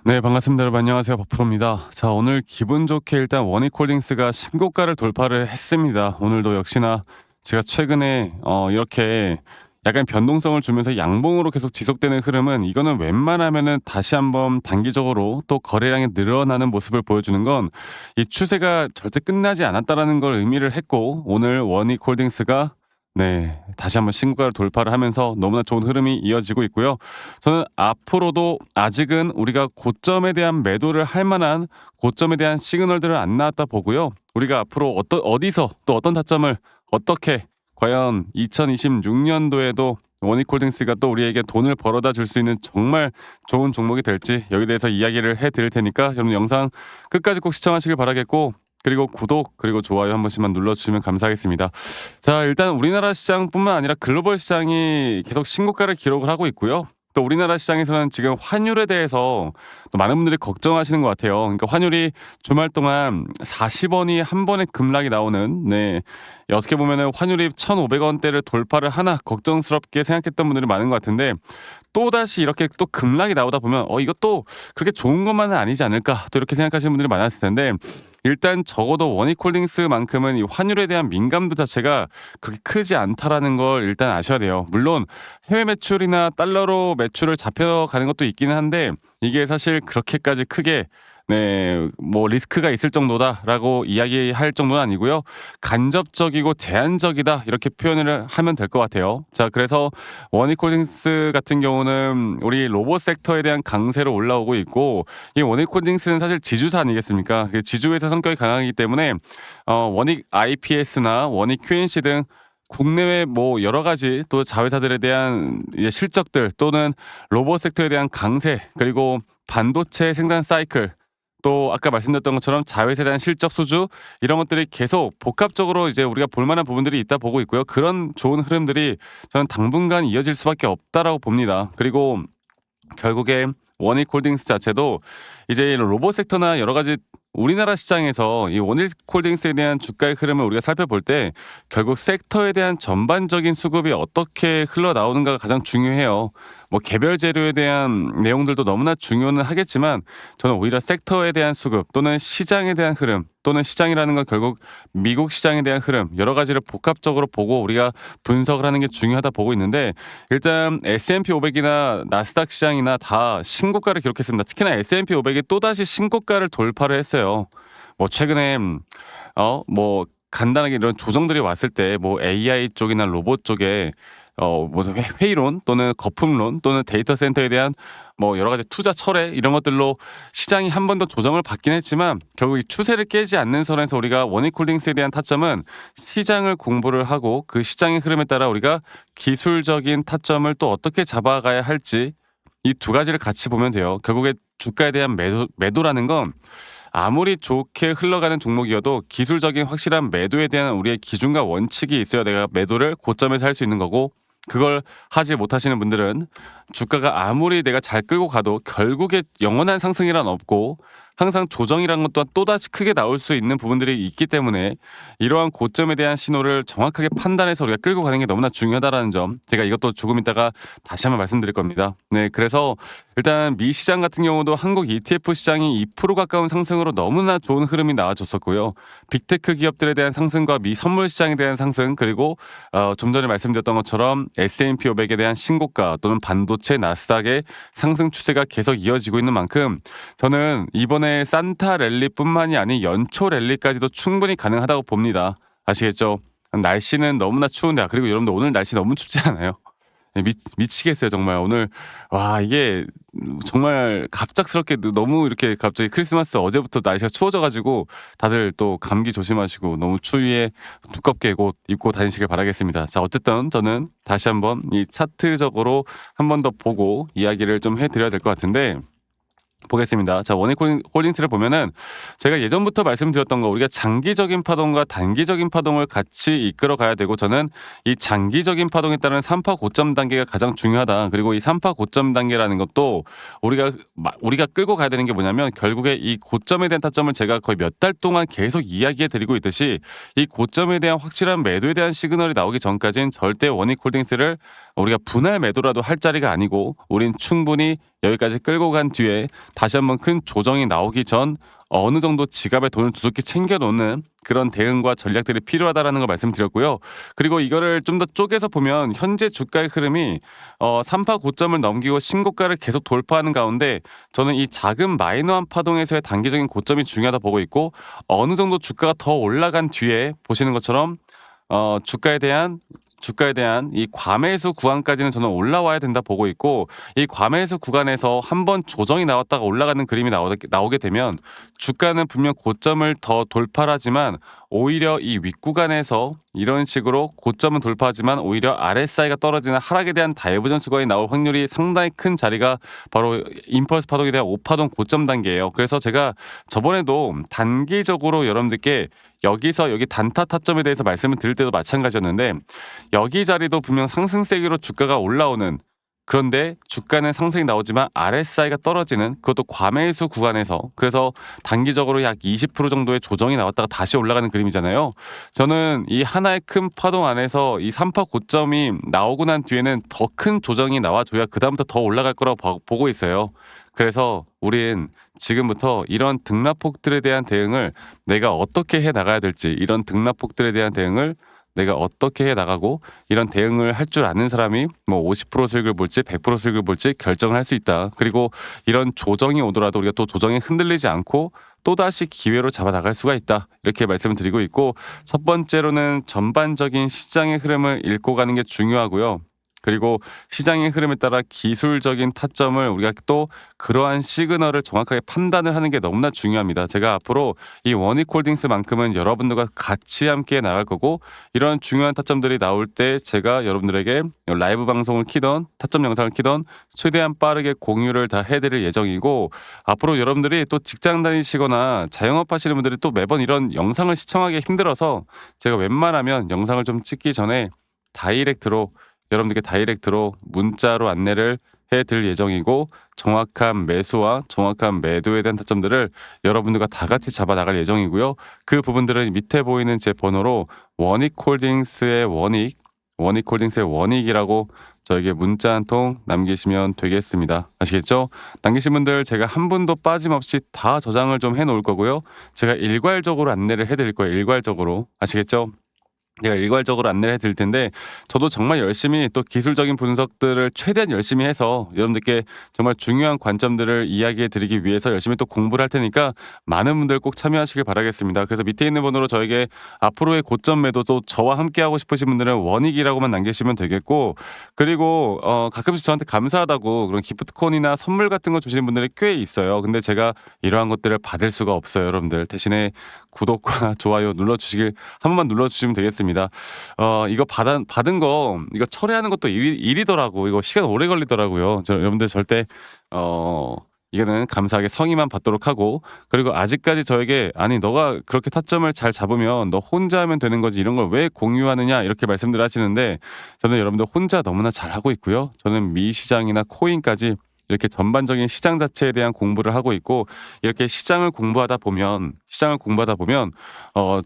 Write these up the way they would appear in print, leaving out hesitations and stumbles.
네, 반갑습니다. 여러분 안녕하세요. 박프로입니다. 자, 오늘 기분 좋게 일단 원익홀딩스가 신고가를 돌파를 했습니다. 오늘도 역시나 제가 최근에 이렇게 약간 변동성을 주면서 양봉으로 계속 지속되는 흐름은 이거는 웬만하면은 다시 한번 단기적으로 또 거래량이 늘어나는 모습을 보여주는 건 이 추세가 절대 끝나지 않았다라는 걸 의미를 했고, 오늘 원익홀딩스가 네, 다시 한번 신고가를 돌파를 하면서 너무나 좋은 흐름이 이어지고 있고요. 저는 앞으로도 아직은 우리가 고점에 대한 매도를 할 만한 고점에 대한 시그널들을 안 나왔다 보고요. 우리가 앞으로 어디서 또 어떤 타점을 어떻게 과연 2026년도에도 원익홀딩스가 또 우리에게 돈을 벌어다 줄 수 있는 정말 좋은 종목이 될지 여기에 대해서 이야기를 해드릴 테니까 여러분 영상 끝까지 꼭 시청하시길 바라겠고, 그리고 구독 그리고 좋아요 한 번씩만 눌러주시면 감사하겠습니다. 자, 일단 우리나라 시장뿐만 아니라 글로벌 시장이 계속 신고가를 기록을 하고 있고요. 또 우리나라 시장에서는 지금 환율에 대해서 또 많은 분들이 걱정하시는 것 같아요. 그러니까 환율이 주말 동안 40원이 한 번에 급락이 나오는, 네, 어떻게 보면은 환율이 1,500원대를 돌파를 하나 걱정스럽게 생각했던 분들이 많은 것 같은데, 또다시 이렇게 또 급락이 나오다 보면 이것도 그렇게 좋은 것만은 아니지 않을까 또 이렇게 생각하시는 분들이 많았을 텐데, 일단 적어도 원익홀딩스만큼은 이 환율에 대한 민감도 자체가 그렇게 크지 않다라는 걸 일단 아셔야 돼요. 물론 해외 매출이나 달러로 매출을 잡혀가는 것도 있기는 한데, 이게 사실 그렇게까지 크게 네, 뭐 리스크가 있을 정도다라고 이야기할 정도는 아니고요. 간접적이고 제한적이다 이렇게 표현을 하면 될 것 같아요. 자, 그래서 원익홀딩스 같은 경우는 우리 로봇 섹터에 대한 강세로 올라오고 있고, 이 원익홀딩스는 사실 지주사 아니겠습니까? 그 지주회사 성격이 강하기 때문에 원익 IPS나 원익 QNC 등 국내외 뭐 여러 가지 또 자회사들에 대한 이제 실적들 또는 로봇 섹터에 대한 강세, 그리고 반도체 생산 사이클, 또 아까 말씀드렸던 것처럼 자회사에 대한 실적 수주, 이런 것들이 계속 복합적으로 이제 우리가 볼 만한 부분들이 있다 보고 있고요. 그런 좋은 흐름들이 저는 당분간 이어질 수밖에 없다라고 봅니다. 그리고 결국에 원익홀딩스 자체도 이제 로봇 섹터나 여러 가지 우리나라 시장에서 이 원익홀딩스에 대한 주가의 흐름을 우리가 살펴볼 때 결국 섹터에 대한 전반적인 수급이 어떻게 흘러나오는가가 가장 중요해요. 뭐 개별 재료에 대한 내용들도 너무나 중요는 하겠지만, 저는 오히려 섹터에 대한 수급 또는 시장에 대한 흐름, 또는 시장이라는 건 결국 미국 시장에 대한 흐름, 여러 가지를 복합적으로 보고 우리가 분석을 하는 게 중요하다 보고 있는데, 일단 S&P 500이나 나스닥 시장이나 다 신고가를 기록했습니다. 특히나 S&P 500이 또다시 신고가를 돌파를 했어요. 뭐 최근에 뭐 간단하게 이런 조정들이 왔을 때 뭐 AI 쪽이나 로봇 쪽에 뭐 회의론 또는 거품론 또는 데이터 센터에 대한 뭐 여러 가지 투자 철회 이런 것들로 시장이 한 번 더 조정을 받긴 했지만, 결국 이 추세를 깨지 않는 선에서 우리가 원익홀딩스에 대한 타점은 시장을 공부를 하고 그 시장의 흐름에 따라 우리가 기술적인 타점을 또 어떻게 잡아가야 할지, 이 두 가지를 같이 보면 돼요. 결국에 주가에 대한 매도라는 건 아무리 좋게 흘러가는 종목이어도 기술적인 확실한 매도에 대한 우리의 기준과 원칙이 있어야 내가 매도를 고점에서 할 수 있는 거고, 그걸 하지 못하시는 분들은 주가가 아무리 내가 잘 끌고 가도 결국에 영원한 상승이란 없고 항상 조정이란 것도 또다시 크게 나올 수 있는 부분들이 있기 때문에, 이러한 고점에 대한 신호를 정확하게 판단해서 우리가 끌고 가는 게 너무나 중요하다는 점, 제가 이것도 조금 이따가 다시 한번 말씀드릴 겁니다. 네, 그래서 일단 미 시장 같은 경우도 한국 ETF 시장이 2% 가까운 상승으로 너무나 좋은 흐름이 나와줬었고요. 빅테크 기업들에 대한 상승과 미 선물 시장에 대한 상승, 그리고 좀 전에 말씀드렸던 것처럼 S&P 500에 대한 신고가 또는 반도체 나스닥의 상승 추세가 계속 이어지고 있는 만큼, 저는 이번에 산타 랠리뿐만이 아닌 연초 랠리까지도 충분히 가능하다고 봅니다. 아시겠죠? 날씨는 너무나 추운데, 그리고 여러분들 오늘 날씨 너무 춥지 않아요? 미치겠어요 정말. 오늘 와, 이게 정말 갑작스럽게 너무 이렇게 갑자기 크리스마스 어제부터 날씨가 추워져가지고 다들 또 감기 조심하시고 너무 추위에 두껍게 옷 입고 다니시길 바라겠습니다. 자, 어쨌든 저는 다시 한번 이 차트적으로 한 번 더 보고 이야기를 좀 해드려야 될 것 같은데, 보겠습니다. 자, 원익홀딩스를 보면은 제가 예전부터 말씀드렸던 거, 우리가 장기적인 파동과 단기적인 파동을 같이 이끌어 가야 되고, 저는 이 장기적인 파동에 따른 3파 고점 단계가 가장 중요하다. 그리고 이 3파 고점 단계라는 것도 우리가 끌고 가야 되는 게 뭐냐면, 결국에 이 고점에 대한 타점을 제가 거의 몇 달 동안 계속 이야기해 드리고 있듯이, 이 고점에 대한 확실한 매도에 대한 시그널이 나오기 전까지는 절대 원익홀딩스를 우리가 분할 매도라도 할 자리가 아니고 우린 충분히 여기까지 끌고 간 뒤에 다시 한번 큰 조정이 나오기 전 어느 정도 지갑에 돈을 두둑히 챙겨 놓는 그런 대응과 전략들이 필요하다라는 걸 말씀드렸고요. 그리고 이거를 좀 더 쪼개서 보면 현재 주가의 흐름이 3파 고점을 넘기고 신고가를 계속 돌파하는 가운데 저는 이 작은 마이너한 파동에서의 단기적인 고점이 중요하다 보고 있고 어느 정도 주가가 더 올라간 뒤에 보시는 것처럼 주가에 대한 이 과매수 구간까지는 저는 올라와야 된다 보고 있고 이 과매수 구간에서 한번 조정이 나왔다가 올라가는 그림이 나오게 되면 주가는 분명 고점을 더 돌파하지만 오히려 이 윗구간에서 이런 식으로 고점은 돌파하지만 오히려 RSI가 떨어지는 하락에 대한 다이버전 수거이 나올 확률이 상당히 큰 자리가 바로 임펄스 파동에 대한 5파동 고점 단계예요. 그래서 제가 저번에도 단기적으로 여러분들께 여기서 여기 단타 타점에 대해서 말씀을 드릴 때도 마찬가지였는데 여기 자리도 분명 상승세기로 주가가 올라오는 그런데 주가는 상승이 나오지만 RSI가 떨어지는 그것도 과매수 구간에서 그래서 단기적으로 약 20% 정도의 조정이 나왔다가 다시 올라가는 그림이잖아요. 저는 이 하나의 큰 파동 안에서 이 3파 고점이 나오고 난 뒤에는 더 큰 조정이 나와줘야 그다음부터 더 올라갈 거라고 보고 있어요. 그래서 우린 지금부터 이런 등락폭들에 대한 대응을 내가 어떻게 해 나가야 될지 이런 등락폭들에 대한 대응을 내가 어떻게 해 나가고 이런 대응을 할 줄 아는 사람이 뭐 50% 수익을 볼지 100% 수익을 볼지 결정을 할 수 있다. 그리고 이런 조정이 오더라도 우리가 또 조정에 흔들리지 않고 또다시 기회로 잡아 나갈 수가 있다. 이렇게 말씀을 드리고 있고 첫 번째로는 전반적인 시장의 흐름을 읽고 가는 게 중요하고요. 그리고 시장의 흐름에 따라 기술적인 타점을 우리가 또 그러한 시그널을 정확하게 판단을 하는 게 너무나 중요합니다. 제가 앞으로 이 원익홀딩스만큼은 여러분들과 같이 함께 나갈 거고 이런 중요한 타점들이 나올 때 제가 여러분들에게 라이브 방송을 키던 타점 영상을 키던 최대한 빠르게 공유를 다 해드릴 예정이고 앞으로 여러분들이 또 직장 다니시거나 자영업 하시는 분들이 또 매번 이런 영상을 시청하기 힘들어서 제가 웬만하면 영상을 좀 찍기 전에 여러분들께 다이렉트로 문자로 안내를 해드릴 예정이고 정확한 매수와 정확한 매도에 대한 타점들을 여러분들과 다 같이 잡아 나갈 예정이고요. 그 부분들은 밑에 보이는 제 번호로 원익홀딩스의 원익이라고 저에게 문자 한 통 남기시면 되겠습니다. 아시겠죠? 남기신 분들 제가 한 분도 빠짐없이 다 저장을 좀 해놓을 거고요. 제가 일괄적으로 안내를 해드릴 거예요. 일괄적으로. 아시겠죠? 제가 일괄적으로 안내를 해드릴 텐데 저도 정말 열심히 또 기술적인 분석들을 최대한 열심히 해서 여러분들께 정말 중요한 관점들을 이야기해 드리기 위해서 열심히 또 공부를 할 테니까 많은 분들 꼭 참여하시길 바라겠습니다. 그래서 밑에 있는 번호로 저에게 앞으로의 고점 매도도 저와 함께 하고 싶으신 분들은 원익이라고만 남기시면 되겠고 그리고 가끔씩 저한테 감사하다고 그런 기프트콘이나 선물 같은 거 주시는 분들이 꽤 있어요. 근데 제가 이러한 것들을 받을 수가 없어요. 여러분들 대신에 구독과 좋아요 눌러주시길 한 번만 눌러주시면 되겠습니다. 이거 받은 거 이거 처리하는 것도 일이더라고. 이거 시간 오래 걸리더라고요. 여러분들 절대 이거는 감사하게 성의만 받도록 하고 그리고 아직까지 저에게 아니 너가 그렇게 타점을 잘 잡으면 너 혼자 하면 되는 거지 이런 걸 왜 공유하느냐 이렇게 말씀들 하시는데 저는 여러분들 혼자 너무나 잘하고 있고요. 저는 미시장이나 코인까지 이렇게 전반적인 시장 자체에 대한 공부를 하고 있고 이렇게 시장을 공부하다 보면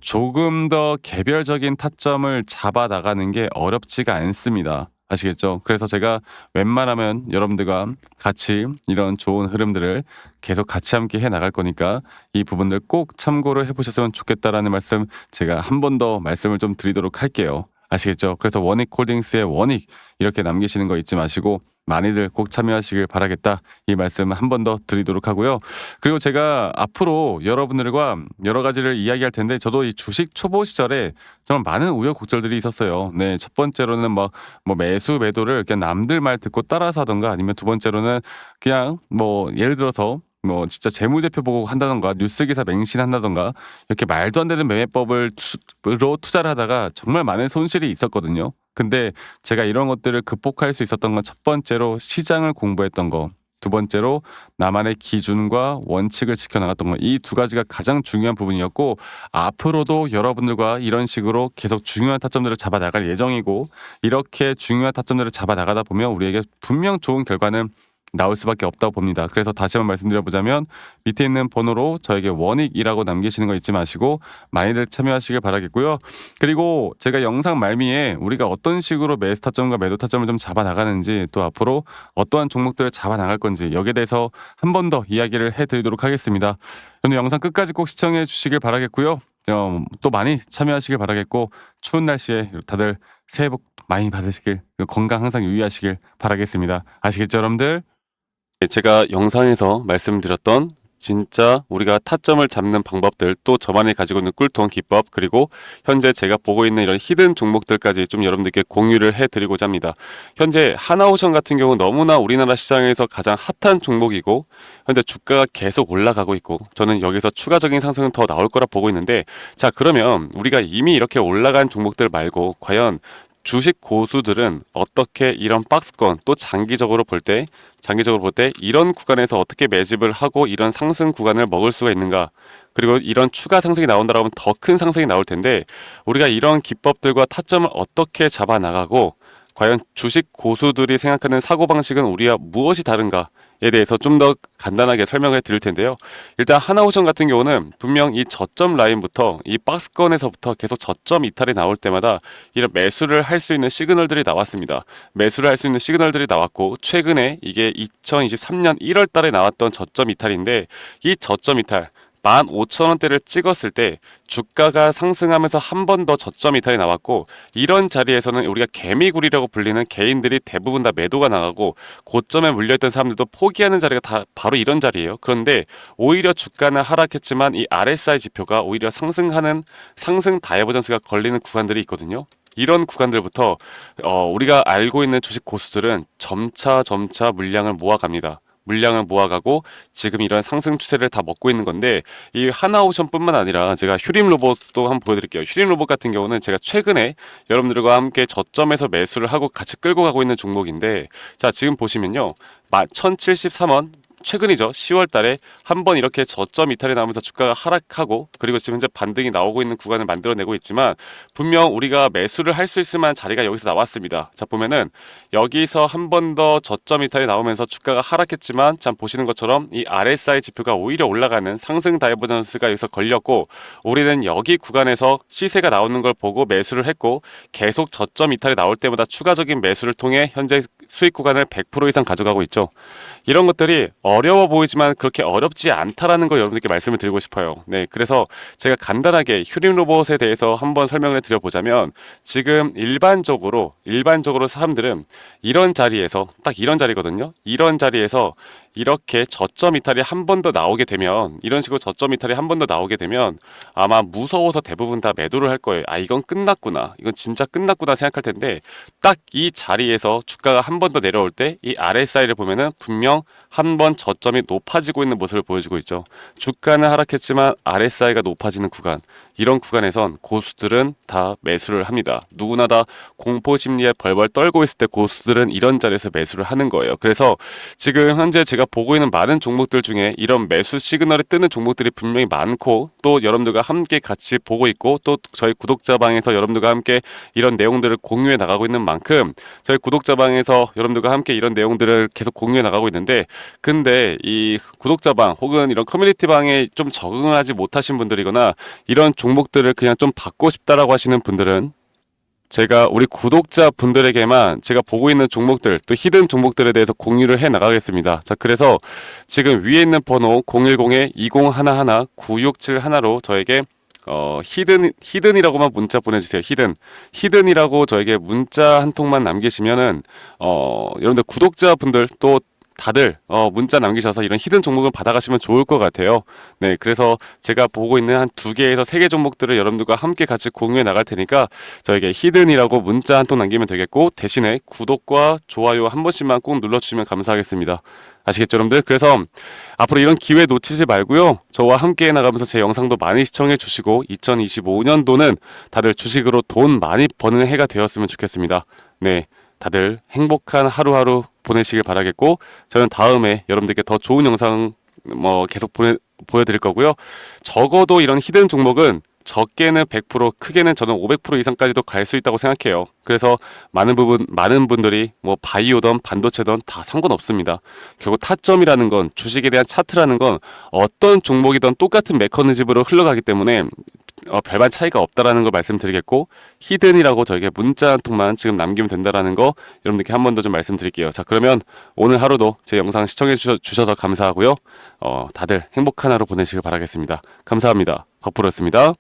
조금 더 개별적인 타점을 잡아 나가는 게 어렵지가 않습니다. 아시겠죠? 그래서 제가 웬만하면 여러분들과 같이 이런 좋은 흐름들을 계속 같이 함께 해 나갈 거니까 이 부분들 꼭 참고를 해보셨으면 좋겠다라는 말씀 제가 한 번 더 말씀을 좀 드리도록 할게요. 아시겠죠? 그래서 원익홀딩스의 원익 이렇게 남기시는 거 잊지 마시고 많이들 꼭 참여하시길 바라겠다. 이 말씀 한 번 더 드리도록 하고요. 그리고 제가 앞으로 여러분들과 여러 가지를 이야기할 텐데 저도 이 주식 초보 시절에 정말 많은 우여곡절들이 있었어요. 네, 첫 번째로는 뭐 매수 매도를 그냥 남들 말 듣고 따라서 하던가 아니면 두 번째로는 그냥 뭐 예를 들어서 뭐 진짜 재무제표 보고 한다던가 뉴스 기사 맹신한다던가 이렇게 말도 안 되는 매매법으로 투자를 하다가 정말 많은 손실이 있었거든요. 근데 제가 이런 것들을 극복할 수 있었던 건 첫 번째로 시장을 공부했던 거, 두 번째로 나만의 기준과 원칙을 지켜나갔던 거, 이 두 가지가 가장 중요한 부분이었고 앞으로도 여러분들과 이런 식으로 계속 중요한 타점들을 잡아 나갈 예정이고 이렇게 중요한 타점들을 잡아 나가다 보면 우리에게 분명 좋은 결과는 나올 수밖에 없다고 봅니다. 그래서 다시 한번 말씀드려보자면 밑에 있는 번호로 저에게 원익이라고 남기시는 거 잊지 마시고 많이들 참여하시길 바라겠고요. 그리고 제가 영상 말미에 우리가 어떤 식으로 매수 타점과 매도 타점을 좀 잡아 나가는지, 또 앞으로 어떠한 종목들을 잡아 나갈 건지, 여기에 대해서 한 번 더 이야기를 해드리도록 하겠습니다. 오늘 영상 끝까지 꼭 시청해 주시길 바라겠고요. 또 많이 참여하시길 바라겠고, 추운 날씨에 다들 새해 복 많이 받으시길, 건강 항상 유의하시길 바라겠습니다. 아시겠죠, 여러분들? 제가 영상에서 말씀드렸던 진짜 우리가 타점을 잡는 방법들, 또 저만이 가지고 있는 꿀통 기법, 그리고 현재 제가 보고 있는 이런 히든 종목들까지 좀 여러분들께 공유를 해드리고자 합니다. 현재 하나오션 같은 경우 너무나 우리나라 시장에서 가장 핫한 종목이고, 현재 주가가 계속 올라가고 있고, 저는 여기서 추가적인 상승은 더 나올 거라 보고 있는데, 자, 그러면 우리가 이미 이렇게 올라간 종목들 말고 과연 주식 고수들은 어떻게 이런 박스권, 또 장기적으로 볼 때 이런 구간에서 어떻게 매집을 하고 이런 상승 구간을 먹을 수가 있는가, 그리고 이런 추가 상승이 나온다고 하면 더 큰 상승이 나올 텐데, 우리가 이런 기법들과 타점을 어떻게 잡아 나가고 과연 주식 고수들이 생각하는 사고방식은 우리와 무엇이 다른가에 대해서 좀 더 간단하게 설명을 드릴 텐데요. 일단 하나오션 같은 경우는 분명 이 저점 라인부터 이 박스권에서부터 계속 저점 이탈이 나올 때마다 이런 매수를 할 수 있는 시그널들이 나왔습니다. 매수를 할 수 있는 시그널들이 나왔고, 최근에 이게 2023년 1월 달에 나왔던 저점 이탈인데, 이 저점 이탈 15,000원대를 찍었을 때 주가가 상승하면서 한 번 더 저점 이탈이 나왔고, 이런 자리에서는 우리가 개미굴이라고 불리는 개인들이 대부분 다 매도가 나가고, 고점에 물려있던 사람들도 포기하는 자리가 다 바로 이런 자리예요. 그런데 오히려 주가는 하락했지만 이 RSI 지표가 오히려 상승하는 상승 다이버전스가 걸리는 구간들이 있거든요. 이런 구간들부터 우리가 알고 있는 주식 고수들은 점차 물량을 모아갑니다. 물량을 모아가고 지금 이런 상승 추세를 다 먹고 있는 건데, 이 하나오션뿐만 아니라 제가 휴림 로봇도 한번 보여드릴게요. 휴림 로봇 같은 경우는 제가 최근에 여러분들과 함께 저점에서 매수를 하고 같이 끌고 가고 있는 종목인데, 자, 지금 보시면요, 1073원 최근이죠. 10월 달에 한번 이렇게 저점 이탈이 나오면서 주가가 하락하고, 그리고 지금 현재 반등이 나오고 있는 구간을 만들어내고 있지만, 분명 우리가 매수를 할 수 있을 만한 자리가 여기서 나왔습니다. 자, 보면은 여기서 한 번 더 저점 이탈이 나오면서 주가가 하락했지만, 참 보시는 것처럼 이 RSI 지표가 오히려 올라가는 상승 다이버전스가 여기서 걸렸고, 우리는 여기 구간에서 시세가 나오는 걸 보고 매수를 했고, 계속 저점 이탈이 나올 때마다 추가적인 매수를 통해 현재 수익 구간을 100% 이상 가져가고 있죠. 이런 것들이 어려워 보이지만 그렇게 어렵지 않다라는 걸 여러분들께 말씀을 드리고 싶어요. 네, 그래서 제가 간단하게 휴림 로봇에 대해서 한번 설명을 드려보자면, 지금 일반적으로 사람들은 이런 자리에서, 딱 이런 자리거든요. 이런 자리에서 이렇게 저점 이탈이 한 번 더 나오게 되면, 이런 식으로 저점 이탈이 한 번 더 나오게 되면 아마 무서워서 대부분 다 매도를 할 거예요. 아, 이건 끝났구나, 이건 진짜 끝났구나 생각할 텐데, 딱 이 자리에서 주가가 한 번 더 내려올 때 이 RSI를 보면은 분명 한 번 저점이 높아지고 있는 모습을 보여주고 있죠. 주가는 하락했지만 RSI가 높아지는 구간, 이런 구간에선 고수들은 다 매수를 합니다. 누구나 다 공포 심리에 벌벌 떨고 있을 때 고수들은 이런 자리에서 매수를 하는 거예요. 그래서 지금 현재 제가 보고 있는 많은 종목들 중에 이런 매수 시그널이 뜨는 종목들이 분명히 많고, 또 여러분들과 함께 같이 보고 있고, 또 저희 구독자방에서 여러분들과 함께 이런 내용들을 공유해 나가고 있는 만큼, 저희 구독자방에서 여러분들과 함께 이런 내용들을 계속 공유해 나가고 있는데, 근데 이 구독자방 혹은 이런 커뮤니티방에 좀 적응하지 못하신 분들이거나 이런 종목들을 그냥 좀 받고 싶다라고 하시는 분들은, 제가 우리 구독자 분들에게만 제가 보고 있는 종목들, 또 히든 종목들에 대해서 공유를 해 나가겠습니다. 자, 그래서 지금 위에 있는 번호 010-2011-9671로 저에게 히든이라고만 문자 보내주세요. 히든이라고 저에게 문자 한 통만 남기시면은 여러분들 구독자분들 또 다들 문자 남기셔서 이런 히든 종목을 받아가시면 좋을 것 같아요. 네, 그래서 제가 보고 있는 한 2개에서 3개 종목들을 여러분들과 함께 같이 공유해 나갈 테니까 저에게 히든이라고 문자 한 통 남기면 되겠고, 대신에 구독과 좋아요 한 번씩만 꼭 눌러주시면 감사하겠습니다. 아시겠죠, 여러분들? 그래서 앞으로 이런 기회 놓치지 말고요, 저와 함께 나가면서 제 영상도 많이 시청해 주시고, 2025년도는 다들 주식으로 돈 많이 버는 해가 되었으면 좋겠습니다. 네, 다들 행복한 하루하루 보내시길 바라겠고, 저는 다음에 여러분들께 더 좋은 영상 계속 보여드릴 거고요. 적어도 이런 히든 종목은 적게는 100%, 크게는 저는 500% 이상까지도 갈 수 있다고 생각해요. 그래서 많은 분들이 뭐 바이오든 반도체든 다 상관없습니다. 결국 타점이라는 건, 주식에 대한 차트라는 건 어떤 종목이든 똑같은 메커니즘으로 흘러가기 때문에 별반 차이가 없다라는 걸 말씀드리겠고, 히든이라고 저에게 문자 한 통만 지금 남기면 된다라는 거 여러분들께 한 번 더 좀 말씀드릴게요. 자, 그러면 오늘 하루도 제 영상 시청해 주셔서 감사하고요. 다들 행복한 하루 보내시길 바라겠습니다. 감사합니다. 박프로였습니다.